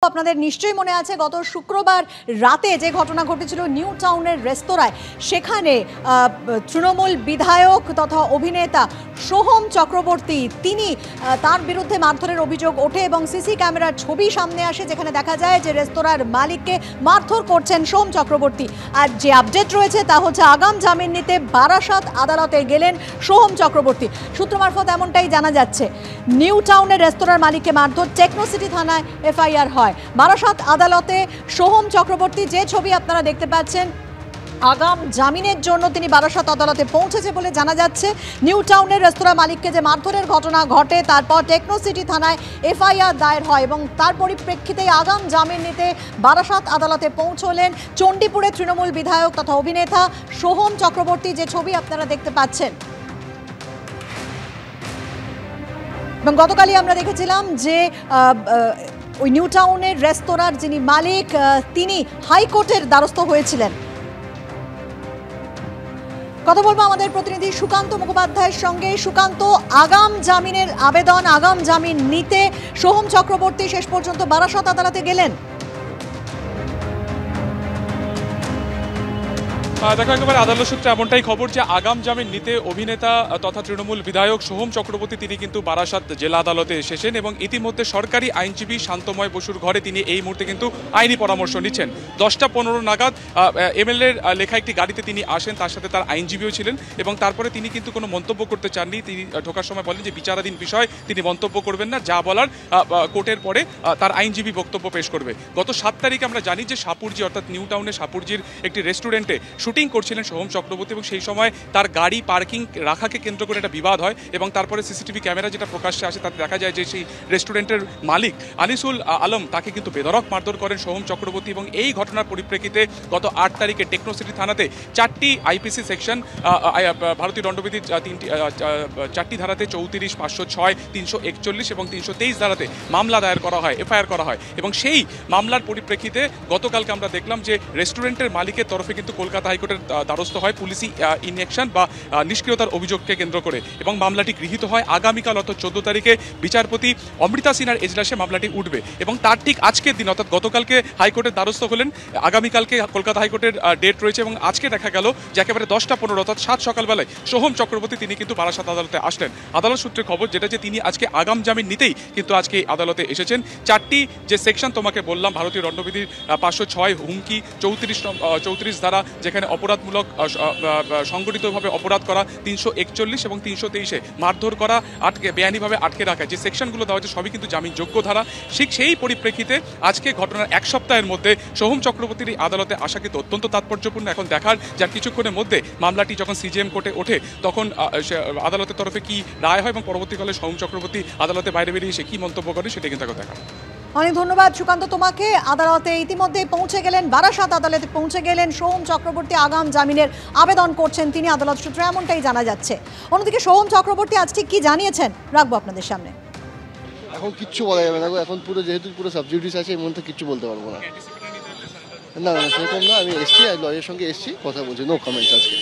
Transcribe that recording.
আপনাদের নিশ্চয়ই মনে আছে গত শুক্রবার রাতে যে ঘটনা ঘটেছিল নিউ টাউনের রেস্তোরাঁয়, সেখানে তৃণমূল বিধায়ক তথা অভিনেতা সোহম চক্রবর্তী তিনি তার বিরুদ্ধে মারধরের অভিযোগ ওঠে এবং সিসি ক্যামেরার ছবি সামনে আসে, যেখানে দেখা যায় যে রেস্তোরাঁর মালিককে মারধর করছেন সোহম চক্রবর্তী। আর যে আপডেট রয়েছে তা হচ্ছে আগাম জামিন নিতে বারাসাত আদালতে গেলেন সোহম চক্রবর্তী। সূত্র মারফত এমনটাই জানা যাচ্ছে, নিউ টাউনের রেস্তোরাঁর মালিককে মারধর, টেকনোসিটি থানায় এফআইআর হয়। বারাসাত আদালতে সোহম চক্রবর্তী, যে ছবি আপনারা দেখতে পাচ্ছেন, আগাম জামিনের জন্য তিনি বারাসাত আদালতে পৌঁছেছে বলে জানা যাচ্ছে। নিউ টাউনের রেস্তোরাঁ মালিককে যে মারধরের ঘটনা ঘটে, তারপর টেকনোসিটি থানায় এফআইআর দায়ের হয় এবং তার পরিপ্রেক্ষিতে আগাম জামিন নিতে বারাসাত আদালতে পৌঁছলেন চণ্ডীপুরের তৃণমূল বিধায়ক তথা অভিনেতা সোহম চক্রবর্তী, যে ছবি আপনারা দেখতে পাচ্ছেন। এবং গতকালই আমরা দেখেছিলাম যে ওই নিউ টাউনের রেস্তোরাঁর যিনি মালিক তিনি হাইকোর্টের দ্বারস্থ হয়েছিলেন। কথা বলবো আমাদের প্রতিনিধি সুকান্ত মুখোপাধ্যায়ের সঙ্গে। সুকান্ত, আগাম জামিনের আবেদন, আগাম জামিন নিতে সোহম চক্রবর্তী শেষ পর্যন্ত বারাসাত আদালতে গেলেন। দেখো, একেবারে আদালত সূত্রে এমনটাই খবর যে আগাম জামিন নিতে অভিনেতা তথা তৃণমূল বিধায়ক সোহম চক্রবর্তী তিনি কিন্তু বারাসাত জেলা আদালতে এসেছেন এবং ইতিমধ্যে সরকারি আইনজীবী শান্তময় বসুর ঘরে তিনি এই মুহূর্তে কিন্তু আইনি পরামর্শ নিচ্ছেন। 10টা 15 নাগাদ এমএলএর লেখা একটি গাড়িতে তিনি আসেন, তার সাথে তার আইনজীবীও ছিলেন এবং তারপরে তিনি কিন্তু কোনো মন্তব্য করতে চাননি। তিনি ঢোকার সময় বলেন যে বিচারাধীন বিষয় তিনি মন্তব্য করবেন না, যা বলার কোর্টের পরে তার আইনজীবী বক্তব্য পেশ করবে। গত 7 তারিখে আমরা জানি যে সাপুরজি অর্থাৎ নিউ টাউনের সাপুরজির একটি রেস্টুরেন্টে শুটিং করছিলেন সোহম চক্রবর্তী এবং সেই সময় তার গাড়ি পার্কিং রাখাকে কেন্দ্র করে একটা বিবাদ হয় এবং তারপরে সিসিটিভি ক্যামেরা যেটা প্রকাশ্যে আসে তাতে দেখা যায় যে সেই রেস্টুরেন্টের মালিক আনিসুল আলম তাকে কিন্তু বেধড়ক মারধর করেন সোহম চক্রবর্তী এবং এই ঘটনার পরিপ্রেক্ষিতে গত 8 তারিখে টেকনোসিটি থানাতে 4টি আইপিসি সেকশন, ভারতীয় দণ্ডবিধির 4টি ধারাতে 34, 506, 341 এবং 323 ধারাতে মামলা দায়ের করা হয়, এফআইআর করা হয় এবং সেই মামলার পরিপ্রেক্ষিতে গতকালকে আমরা দেখলাম যে রেস্টুরেন্টের মালিকের তরফে কিন্তু কলকাতা হাইকোর্টের দ্বারস্থ হয় পুলিশি ইনঅ্যাকশন বা নিষ্ক্রিয়তার অভিযোগকে কেন্দ্র করে এবং মামলাটি গৃহীত হয়। আগামীকাল অর্থাৎ 14 তারিখে বিচারপতি অমৃতা সিনহার এজলাসে মামলাটি উঠবে এবং তার ঠিক আজকের দিন অর্থাৎ গতকালকে হাইকোর্টের দ্বারস্থ হলেন, আগামীকালকে কলকাতা হাইকোর্টের ডেট রয়েছে এবং আজকে দেখা গেল যে একেবারে 10টা 15 অর্থাৎ 7 সকালবেলায় সোহম চক্রবর্তী তিনি কিন্তু বারাসাত আদালতে আসলেন। আদালত সূত্রে খবর যেটা যে তিনি আজকে আগাম জামিন নিতেই কিন্তু আজকে আদালতে এসেছেন। 4টি যে সেকশন তোমাকে বললাম, ভারতীয় দণ্ডবিধির 506 হুমকি, 34 ধারা যেখানে অপরাধমূলক সংগঠিতভাবে অপরাধ করা, 341 এবং 323 মারধর করা, বেআইনিভাবে আটকে রাখা, যে সেকশনগুলো দেওয়া হয়েছে সবই কিন্তু জামিনযোগ্য ধারা। ঠিক সেই পরিপ্রেক্ষিতে আজকে ঘটনার 1 সপ্তাহের মধ্যে সোহম চক্রবর্তীর আদালতে আসা কিন্তু অত্যন্ত তাৎপর্যপূর্ণ। এখন দেখার যার কিছুক্ষণের মধ্যে মামলাটি যখন সিজিএম কোর্টে ওঠে তখন আদালতের তরফে কি রায় হয় এবং পরবর্তীকালে সোহম চক্রবর্তী আদালতে বাইরে বেরিয়ে এসে কি মন্তব্য করে সেটা কিন্তু দেখা। অনেক ধন্যবাদ সুকান্ত তোমাকে। আদালতে ইতিমধ্যে পৌঁছে গেলেন, বারাসাত আদালতে পৌঁছে গেলেন সোহম চক্রবর্তী, আগাম জামিনের আবেদন করছেন তিনি, আদালত সূত্রে এমনটাই জানা যাচ্ছে। অন্যদিকে সোহম চক্রবর্তী আজ ঠিক কি জানিয়েছেন রাখবো আপনাদের সামনে। এখন কিচ্ছু বলা যাবে না, এখন পুরো যেহেতু পুরো সাবজুডিস আছে এই মধ্যে কিচ্ছু বলতে পারবো না। না সেরকম না, আমি এসছি লয়ের সঙ্গে এসছি, কথা বলছি, নো কমেন্টস আজকে।